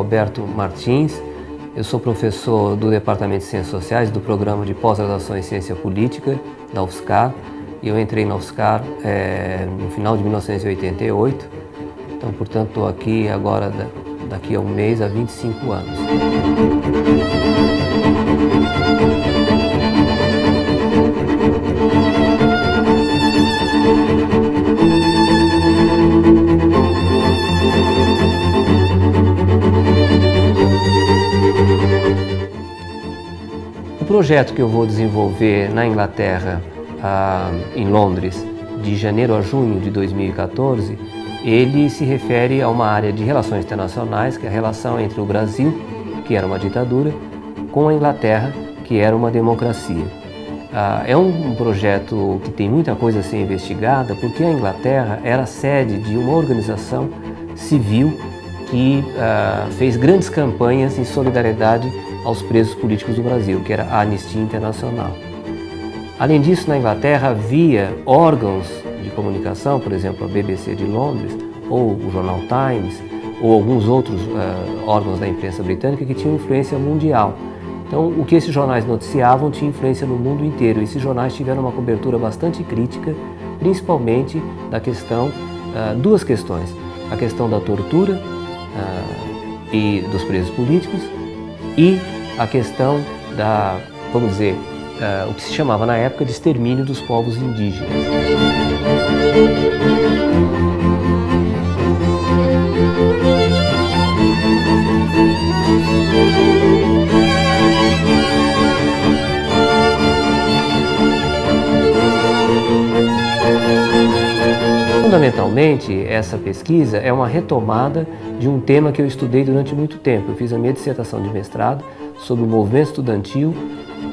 Roberto Martins, eu sou professor do Departamento de Ciências Sociais, do Programa de Pós-Graduação em Ciência Política, da UFSCar, e eu entrei na UFSCar no final de 1988, então, portanto, estou aqui agora, daqui a um mês, há 25 anos. O projeto que eu vou desenvolver na Inglaterra, em Londres, de janeiro a junho de 2014, ele se refere a uma área de relações internacionais, que é a relação entre o Brasil, que era uma ditadura, com a Inglaterra, que era uma democracia. É um projeto que tem muita coisa a ser investigada, porque a Inglaterra era sede de uma organização civil que fez grandes campanhas em solidariedade aos presos políticos do Brasil, que era a Anistia Internacional. Além disso, na Inglaterra havia órgãos de comunicação, por exemplo, a BBC de Londres, ou o Jornal Times, ou alguns outros órgãos da imprensa britânica que tinham influência mundial. Então, o que esses jornais noticiavam tinha influência no mundo inteiro. Esses jornais tiveram uma cobertura bastante crítica, principalmente da questão, duas questões: a questão da tortura e dos presos políticos e a questão da, vamos dizer, o que se chamava na época de extermínio dos povos indígenas. Fundamentalmente, essa pesquisa é uma retomada de um tema que eu estudei durante muito tempo. Eu fiz a minha dissertação de mestrado sobre o movimento estudantil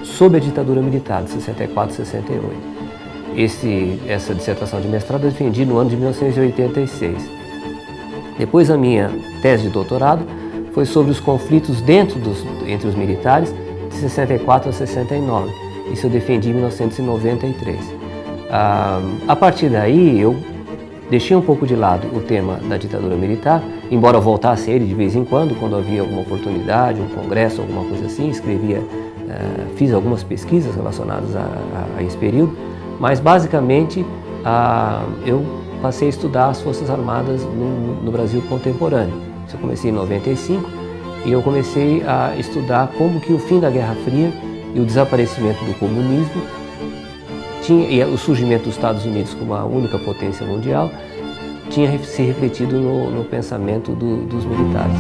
sob a ditadura militar de 64 e 68. Essa dissertação de mestrado eu defendi no ano de 1986. Depois a minha tese de doutorado foi sobre os conflitos entre os militares de 64 a 69. Isso eu defendi em 1993. A partir daí eu deixei um pouco de lado o tema da ditadura militar, embora voltasse a ele de vez em quando havia alguma oportunidade, um congresso, alguma coisa assim, fiz algumas pesquisas relacionadas a esse período, mas basicamente eu passei a estudar as Forças Armadas no Brasil contemporâneo. Isso eu comecei em 95 e eu comecei a estudar como que o fim da Guerra Fria e o desaparecimento do comunismo e o surgimento dos Estados Unidos como a única potência mundial tinha se refletido no pensamento dos militares.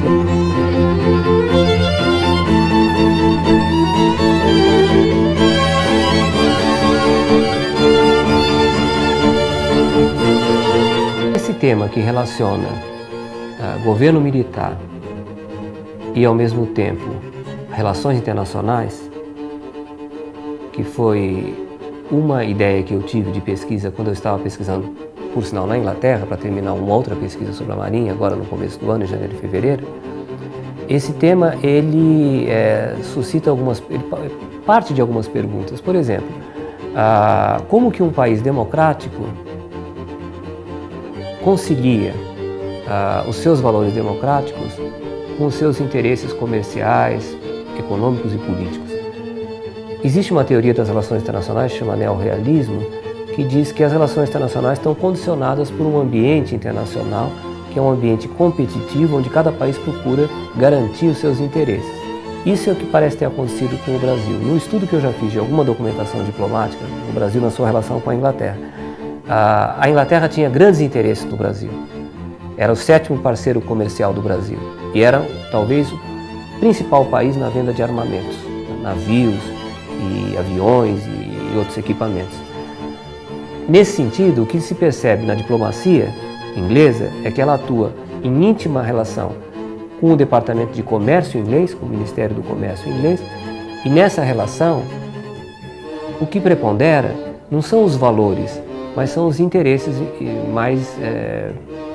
Esse tema que relaciona governo militar e, ao mesmo tempo, relações internacionais, que foi uma ideia que eu tive de pesquisa quando eu estava pesquisando, por sinal, na Inglaterra, para terminar uma outra pesquisa sobre a Marinha, agora no começo do ano, em janeiro e fevereiro. Esse tema, ele suscita ele parte de algumas perguntas. Por exemplo, como que um país democrático concilia os seus valores democráticos com os seus interesses comerciais, econômicos e políticos? Existe uma teoria das relações internacionais, chamada neorrealismo, que diz que as relações internacionais estão condicionadas por um ambiente internacional, que é um ambiente competitivo, onde cada país procura garantir os seus interesses. Isso é o que parece ter acontecido com o Brasil. No estudo que eu já fiz de alguma documentação diplomática, o Brasil na sua relação com a Inglaterra, a Inglaterra tinha grandes interesses no Brasil. Era o 7º parceiro comercial do Brasil e era talvez o principal país na venda de armamentos, navios e aviões e outros equipamentos. Nesse sentido, o que se percebe na diplomacia inglesa é que ela atua em íntima relação com o Departamento de Comércio inglês, com o Ministério do Comércio inglês, e nessa relação o que prepondera não são os valores, mas são os interesses mais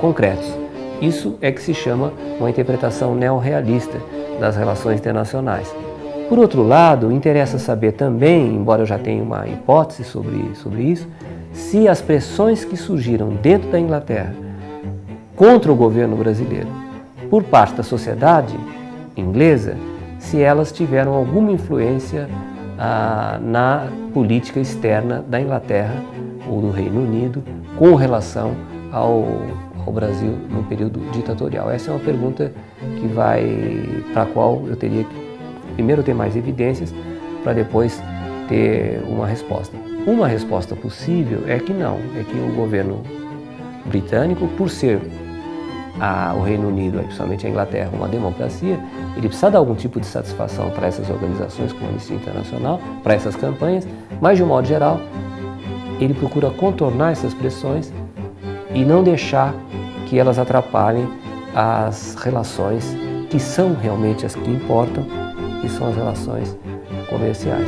concretos. Isso é que se chama uma interpretação neorrealista das relações internacionais. Por outro lado, interessa saber também, embora eu já tenha uma hipótese sobre isso, se as pressões que surgiram dentro da Inglaterra contra o governo brasileiro por parte da sociedade inglesa se elas tiveram alguma influência na política externa da Inglaterra ou do Reino Unido com relação ao Brasil no período ditatorial. Essa é uma pergunta para a qual eu teria que primeiro ter mais evidências para depois ter uma resposta. Uma resposta possível é que não, é que o governo britânico, por ser o Reino Unido, principalmente a Inglaterra, uma democracia, ele precisa dar algum tipo de satisfação para essas organizações como a Anistia Internacional, para essas campanhas, mas de um modo geral, ele procura contornar essas pressões e não deixar que elas atrapalhem as relações que são realmente as que importam, que são as relações comerciais.